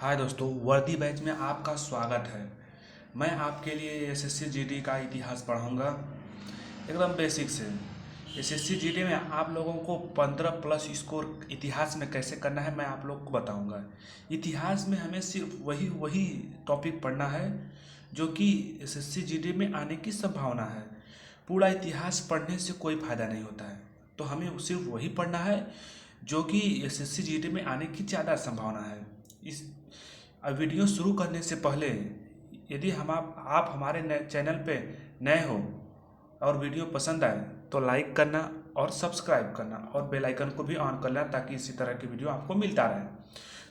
हाय दोस्तों, वर्दी बैच में आपका स्वागत है। मैं आपके लिए एसएससी जीडी का इतिहास पढ़ाऊंगा एकदम बेसिक से। एसएससी जीडी में आप लोगों को 15 प्लस स्कोर इतिहास में कैसे करना है मैं आप लोग को बताऊंगा। इतिहास में हमें सिर्फ वही वही टॉपिक पढ़ना है जो कि एसएससी जीडी में आने की संभावना है। पूरा इतिहास पढ़ने से कोई फ़ायदा नहीं होता है, तो हमें सिर्फ वही पढ़ना है जो कि एसएससी जीडी में आने की ज़्यादा संभावना है। इस अब वीडियो शुरू करने से पहले यदि आप हमारे नए चैनल पे नए हो और वीडियो पसंद आए तो लाइक करना और सब्सक्राइब करना और बेल आइकन को भी ऑन करना ताकि इसी तरह की वीडियो आपको मिलता रहे।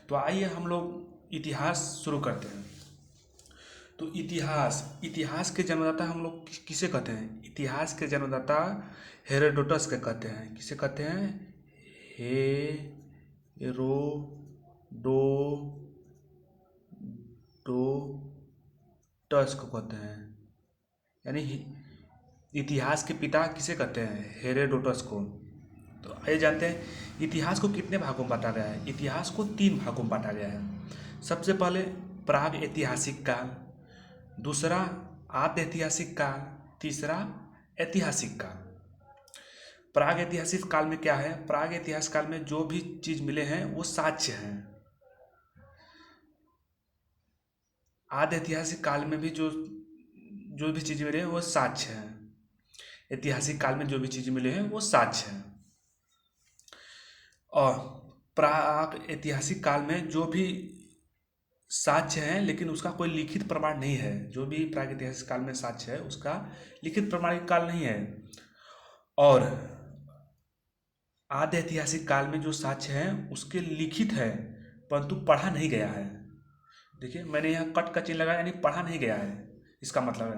तो आइए हम लोग इतिहास शुरू करते हैं। तो इतिहास के जन्मदाता हम लोग किसे कहते हैं? इतिहास के जन्मदाता हेरोडोटस के कहते हैं। किसे कहते हैं? हेरोडोटस को कहते हैं। यानी इतिहास के पिता किसे कहते हैं? हेरोडोटस को। तो आइए जानते हैं इतिहास को कितने भागों में बांटा गया है। इतिहास को 3 भागों में बांटा गया है। सबसे पहले प्राग ऐतिहासिक काल, दूसरा आद्य ऐतिहासिक काल, तीसरा ऐतिहासिक काल। प्राग ऐतिहासिक काल में क्या है? प्राग ऐतिहासिक काल में जो भी चीज मिले हैं वो साक्ष्य हैं। आद्य ऐतिहासिक काल में भी जो जो भी चीज मिले हैं वो साक्ष्य हैं। ऐतिहासिक काल में जो भी चीज मिले हैं वो साक्ष्य हैं। और प्राग ऐतिहासिक काल में जो भी साक्ष्य है लेकिन उसका कोई लिखित प्रमाण नहीं है। जो भी प्रागैतिहासिक काल में साक्ष्य है उसका लिखित प्रमाणिक काल नहीं है। और आद्य ऐतिहासिक काल में जो साक्ष्य है उसके लिखित है परंतु पढ़ा नहीं गया है। देखिए मैंने यहाँ कट का चिन्ह लगाया, यानी पढ़ा नहीं गया है। इसका मतलब है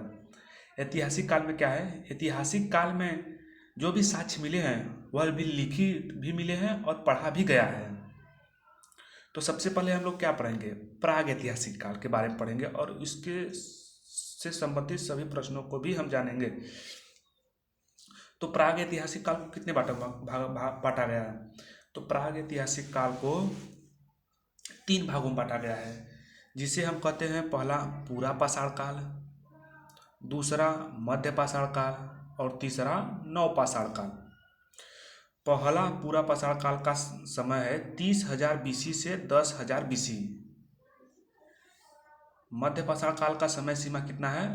ऐतिहासिक काल में क्या है? ऐतिहासिक काल में जो भी साक्ष्य मिले हैं वह भी लिखित भी मिले हैं और पढ़ा भी गया है। तो सबसे पहले हम लोग क्या पढ़ेंगे? प्राग ऐतिहासिक काल के बारे में पढ़ेंगे और इसके से संबंधित सभी प्रश्नों को भी हम जानेंगे। तो प्राग ऐतिहासिक काल को कितने बांटा गया है? तो प्राग ऐतिहासिक काल को 3 भागों में बांटा गया है, जिसे हम कहते हैं पहला पूरा पाषाण काल, दूसरा मध्य पाषाण काल और तीसरा नवपाषाण काल। पहला पूरा पाषाण काल का समय है 30,000 बीसी से 10,000 बीसी। मध्य पाषाण काल का समय सीमा कितना है?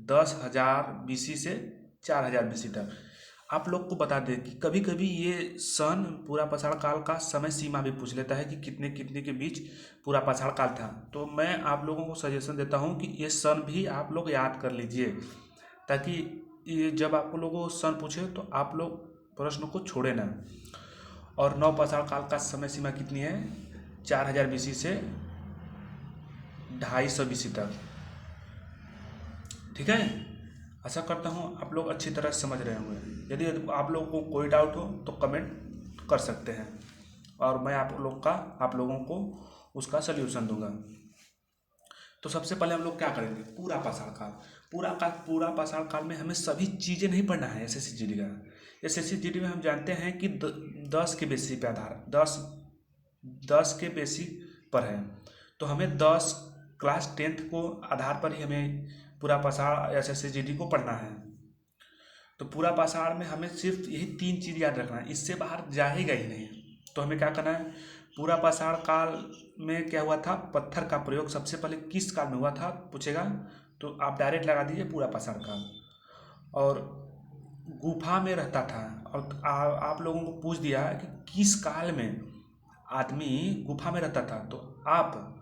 10,000 बीसी से 4,000 बीसी तक। आप लोग को बता दें कि कभी कभी ये सन पूरा पाषाण काल का समय सीमा भी पूछ लेता है कि कितने कितने के बीच पूरा पाषाण काल था। तो मैं आप लोगों को सजेशन देता हूँ कि ये सन भी आप लोग याद कर लीजिए, ताकि ये जब आप लोगों को सन पूछे तो आप लोग प्रश्न को छोड़े ना। और नवपाषाण काल का समय सीमा कितनी है? 4,000 बीसी से 250 बीसी तक। ठीक है, आशा करता हूँ आप लोग अच्छी तरह समझ रहे होंगे। यदि आप लोगों को कोई डाउट हो तो कमेंट कर सकते हैं और मैं आप लोगों को उसका सल्यूशन दूंगा। तो सबसे पहले हम लोग क्या करेंगे? पूरा पाषाण काल। पूरा पाषाण काल में हमें सभी चीज़ें नहीं पढ़ना है। एसएससी जीडी का एसएससी जीडी में हम जानते हैं कि 10 के बेसिस पे आधार 10 के बेसिस पर है। तो हमें 10 क्लास 10th को आधार पर ही हमें पूरा पाषाण एसएससी जीडी को पढ़ना है। तो पूरा पाषाण में हमें सिर्फ यही 3 चीज़ याद रखना है, इससे बाहर जाएगा ही नहीं। तो हमें क्या करना है? पूरा पाषाण काल में क्या हुआ था? पत्थर का प्रयोग सबसे पहले किस काल में हुआ था पूछेगा तो आप डायरेक्ट लगा दीजिए पूरा पाषाण काल। और गुफा में रहता था और आप लोगों को पूछ दिया कि किस काल में आदमी गुफा में रहता था, तो आप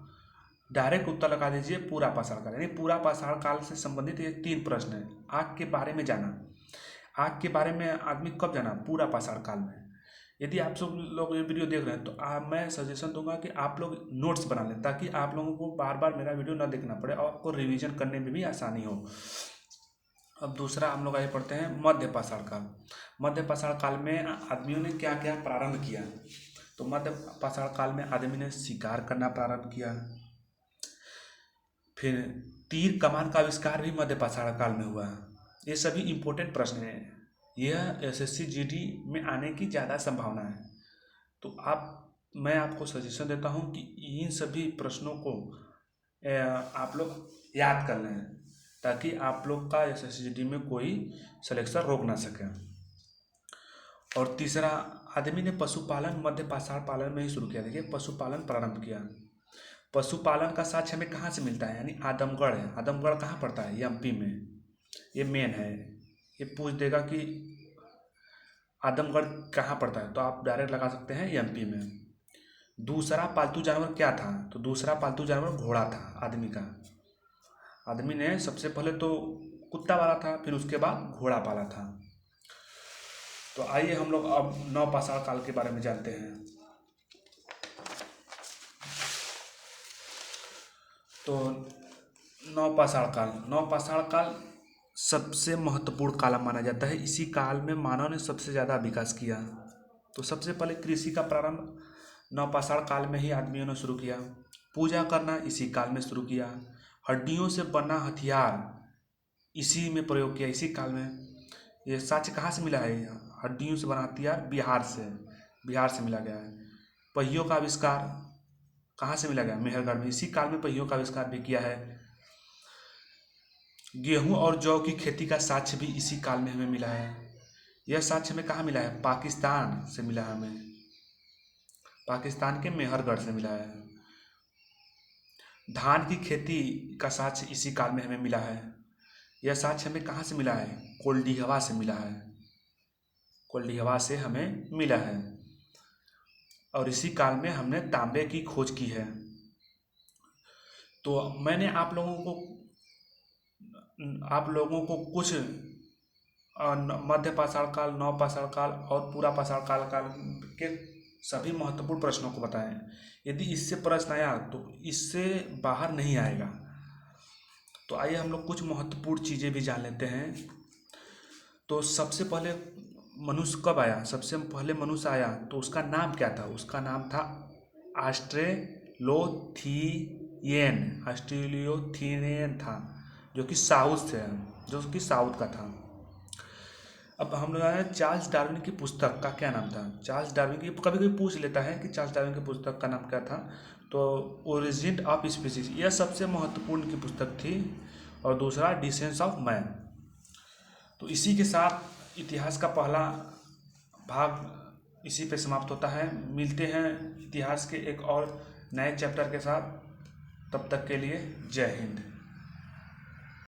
डायरेक्ट उत्तर लगा दीजिए पूरा पाषाण काल। यानी पूरा पाषाण काल से संबंधित ये 3 प्रश्न है। आग के बारे में जाना, आग के बारे में आदमी कब जाना? पूरा पाषाण काल में। यदि आप सब लोग ये वीडियो देख रहे हैं तो मैं सजेशन दूंगा कि आप लोग नोट्स बना लें, ताकि आप लोगों को बार बार मेरा वीडियो ना देखना पड़े और आपको रिवीजन करने में भी आसानी हो। अब दूसरा हम लोग आगे पढ़ते हैं मध्य पाषाण काल। मध्य पाषाण काल में आदमियों ने क्या क्या प्रारंभ किया? तो मध्य पाषाण काल में आदमी ने शिकार करना प्रारंभ किया। फिर तीर कमान का आविष्कार भी मध्य पाषाण काल में हुआ। ये सभी इम्पोर्टेंट प्रश्न हैं। यह एसएससी जीडी में आने की ज़्यादा संभावना है। तो आप मैं आपको सजेशन देता हूँ कि इन सभी प्रश्नों को आप लोग याद कर लें, ताकि आप लोग का एसएससीजीडी में कोई सिलेक्शन रोक ना सके। और तीसरा, आदमी ने पशुपालन मध्य पाषाण पालन में ही शुरू किया। देखिए, पशुपालन प्रारंभ किया। पशुपालन का साक्ष्य हमें कहाँ से मिलता है, यानी आदमगढ़ है। आदमगढ़ कहाँ पड़ता है, ये एमपी में, ये मेन है। ये पूछ देगा कि आदमगढ़ कहाँ पड़ता है, तो आप डायरेक्ट लगा सकते हैं ये एमपी में। दूसरा पालतू जानवर क्या था, तो दूसरा पालतू जानवर घोड़ा था आदमी का। आदमी ने सबसे पहले तो कुत्ता पाला था, फिर उसके बाद घोड़ा पाला था। तो आइए हम लोग अब नवपाषाण काल के बारे में जानते हैं। तो नवपाषाण काल सबसे महत्वपूर्ण काल माना जाता है। इसी काल में मानव ने सबसे ज़्यादा विकास किया। तो सबसे पहले कृषि का प्रारंभ नवपाषाण काल में ही आदमियों ने शुरू किया। पूजा करना इसी काल में शुरू किया। हड्डियों से बना हथियार इसी में प्रयोग किया, इसी काल में। ये साक्ष्य कहाँ से मिला है, हड्डियों से बना हथियार बिहार से मिला गया है। पहियों का आविष्कार कहाँ से मिला गया, मेहरगढ़ में, इसी काल में पहियों का आविष्कार भी किया है। गेहूं और जौ की खेती का साक्ष्य भी इसी काल में हमें मिला है। यह साक्ष्य हमें कहाँ मिला है, पाकिस्तान से मिला है हमें, पाकिस्तान के मेहरगढ़ से मिला है। धान की खेती का साक्ष्य इसी काल में हमें मिला है। यह साक्ष्य हमें कहाँ से मिला है, कोल्डिहवा से मिला है, कोल्डिहवा से हमें मिला है। और इसी काल में हमने तांबे की खोज की है। तो मैंने आप लोगों को कुछ मध्य पाषाण काल, नवपाषाण काल और पूरा पाषाण काल के सभी महत्वपूर्ण प्रश्नों को बताएं। यदि इससे प्रश्न आया तो इससे बाहर नहीं आएगा। तो आइए हम लोग कुछ महत्वपूर्ण चीज़ें भी जान लेते हैं। तो सबसे पहले मनुष्य कब आया, सबसे पहले मनुष्य आया तो उसका नाम क्या था, उसका नाम था ऑस्ट्रेलोथीनियन था, जो कि साउथ का था। अब हम लोग आए चार्ल्स डार्विन की पुस्तक का क्या नाम था। चार्ल्स डार्विन की, कभी कभी पूछ लेता है कि चार्ल्स डार्विन की पुस्तक का नाम क्या था, तो ओरिजिन ऑफ स्पीसीज, यह सबसे महत्वपूर्ण की पुस्तक थी। और दूसरा डिसेंस ऑफ मैन। तो इसी के साथ इतिहास का पहला भाग इसी पे समाप्त होता है। मिलते हैं इतिहास के एक और नए चैप्टर के साथ, तब तक के लिए जय हिंद।